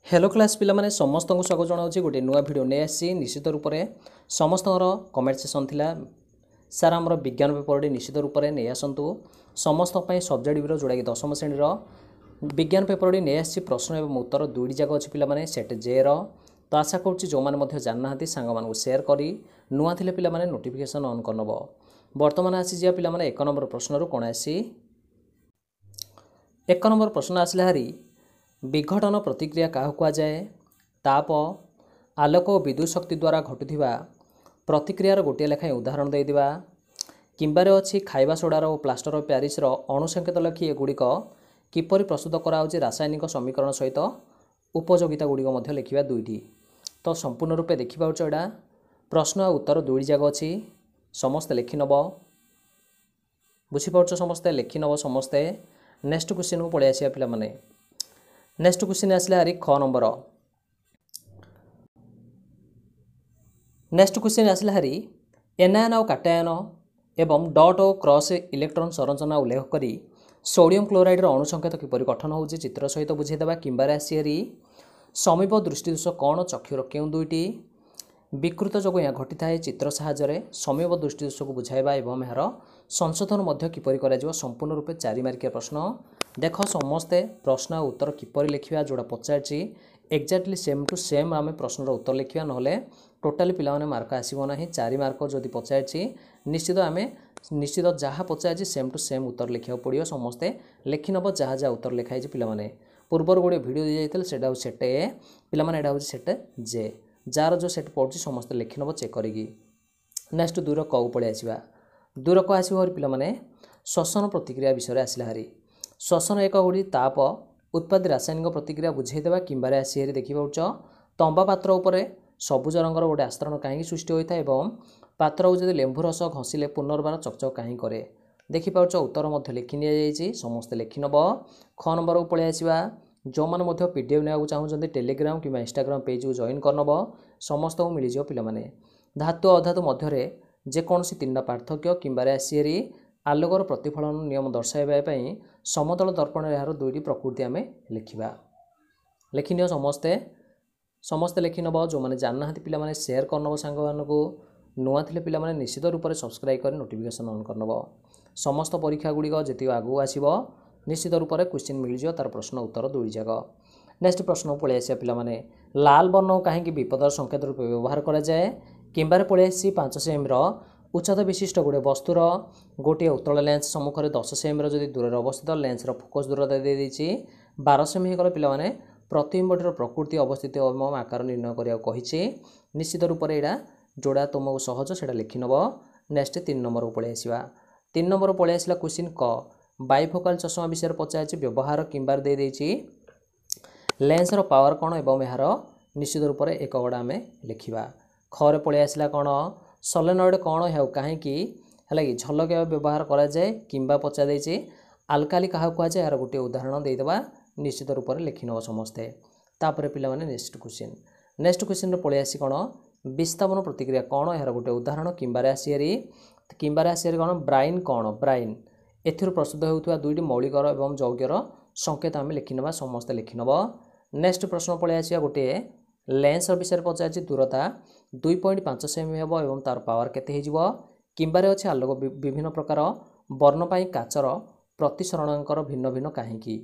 hello class पिला माने समस्त को स्वागत जनाऊँ गोटे नुआ भिडियो नहीं आसी निश्चित रूप से समस्त कमेंट सेक्शन थिला सार आमर विज्ञान पेपर निश्चित रूप से नहीं आसतु समस्त सब्जेक्ट भी जोड़ा कि दशम श्रेणी विज्ञान पेपर नहीं आसी प्रश्न और उत्तर दुईटी जाक अच्छी पे सेट जे तो आशा करुँच जो मैंने जाना सांग मान सेयार कर नुआ थे पे नोटिफिकेशन ऑन कर नब बर्तमान आसी जा पे एक नंबर प्रश्न कौन आसी एक नंबर प्रश्न आसला हारी विघटन प्रतिक्रिया क्या कहुए ताप आलोक और विद्युत शक्ति द्वारा घटुवा प्रतिक्रियार गोटे लेखाएं उदाहरण देदेबा किंबारे अच्छी खाइबा सोडार और प्लास्टर ऑफ पेरिस अणुसंकेत लिखि एगुड़िक किपर प्रस्तुत कराऊँच रासायनिक समीकरण सहित उपयोगिता गुड़िक लिखा दुईटी तो संपूर्ण रूपे देखा यहाँ प्रश्न और उत्तर दुईटी जाक अच्छी समस्ते लिखिनब बुझीपार समस्ते लिखिनब समस्ते नेक्स्ट क्वेश्चन को पलि आसा पे नेक्स्ट क्वेश्चन आसला हारी ख नंबर नेक्स्ट क्वेश्चन आसला हारी एनायन और काटायन एवं डट और क्रॉस इलेक्ट्रॉन संरचना उल्लेख करी सोडियम क्लोराइड अणुसंकेत किपर गठन हो चित्र सहित बुझेदेवा किंबार आसी हारी समीप दृष्टिदोष कौन चक्षुर क्यों दुईटी विकृत जो यहाँ घटी थाए चित्र साहाय्य समीप दृष्टिदोष को बुझाइबा एवं यार संशोधन किपर कर संपूर्ण रूपे 4 मार्किया प्रश्न देख समस्ते प्रश्न उत्तर किपर लिखा जोड़ा पचार एक्जाक्टली सेम टू सेम आम प्रश्नर उत्तर लिखा ना टोटाली पिला मार्क आसबना 4 मार्क जदि पचार निश्चित आम निश्चित जहाँ पचार सेम टू सेम उत्तर लिखा पड़ो समस्ते लिखिनब जहाँ जहाँ उत्तर लिखाई पे पूर्वर गोटे भिडियो दी जाता है हूँ सेट ए पे हूँ सेट जे जार जो सेट पड़ू समस्ते लिखिनब चेक करी नेक्स्ट दूर क पलि आसवा दूर क आसो पे श्वसन प्रतिक्रिया विषय आसला हारी श्वसन एक गुड़ी ताप उत्पाद रासायनिक प्रतिक्रिया बुझेदेवा किंबारे आसी हारी देखा तंबा पात्र उपर सबुज रंगर गोटे आस्तरण कहीं सृष्टि होता है पात्र को जब लेंबू रस घषिले पुनर्बार चकचक कहीं कै देखिपार उत्तर लिखि नि समस्ते लिखिनब ख नंबर को पलि आसवा जो मैंने पीडीएफ ना चाहते टेलीग्राम कि इंस्टाग्राम पेज को जॉइन करनब समस्त को मिल पे धातु अधातु मध्य जेकोसी 3टा पार्थक्य किंबारे आसी हारी आलोकर प्रतिफलन नियम दर्शाइवाई समतल दर्पण यार दुईटी प्रकृति आम लिखा लिखिनियो समस्ते समस्ते लिखिनब जो मैंने जानना पे सेयार करनब सांग मानू नुआ थे पे निश्चित रूप से सब्सक्राइब कर नोटिफिकेशन ऑन करनब समस्त परीक्षा गुड़िक जी आगू आसो निश्चित रूप से क्वेश्चन मिल जाए तार प्रश्न उत्तर दुई जाक नेक्स्ट प्रश्न पलि आसा पे लाल वर्ण कहीं विपदर संकेत रूप व्यवहार कराए किंबारे पलि आसी 5 सेम उच्चता विशिष्ट गोटे वस्तुर गोटे उत्तल लेंस सम्मुखें 10 सेम जदि दूर अवस्थित लेंसर फोकस दूरता दे 12 सेम होगले पे प्रतिबिंबटीर प्रकृति अवस्थित एवं आकार निर्णय करने निश्चित रूप से यहाँ जोड़ा तुमको सहज से लिखिनब नेक्स्ट 3 नंबर को पलि आसवा 3 नंबर पलि आसला क्वेश्चन क बाइफोकाल चश्मा विषय पचार व्यवहार किंबार दे लेंसर पावर कौन एवं यार निश्चित रूप से एक गड़ा आम लिखा खरे पलि आसला कौन सोलेनॉइड कौन है कहीं है झलक व्यवहार कराए किंबा पचार आल्काली क्या कहुए यार गोटे उदाहरण देदेबा निश्चित रूप से लिखिनब समस्ते तापर पे नेक्स्ट क्वेश्चन पलि आसी कौन विस्थापन प्रतिक्रिया कौन यार गोटे उदाहरण किंबारे आसी हारी कौन ब्राइन कौन ब्राइन एथिर प्रस्तुत होता दुईटी मौलिकर एवं यौगिकर संकेत आम लिखिनबा समस्ते लिखिनब नेक्स्ट प्रश्न पलि आसिया गोटे लेंस विषय पचार दूरता 2.5 सेम हेब एवं तार पावर केते हो किंबारे अच्छे आलोक विभिन्न प्रकार वर्ण काचर प्रतिसरणांकर भिन्न भिन्न कहीं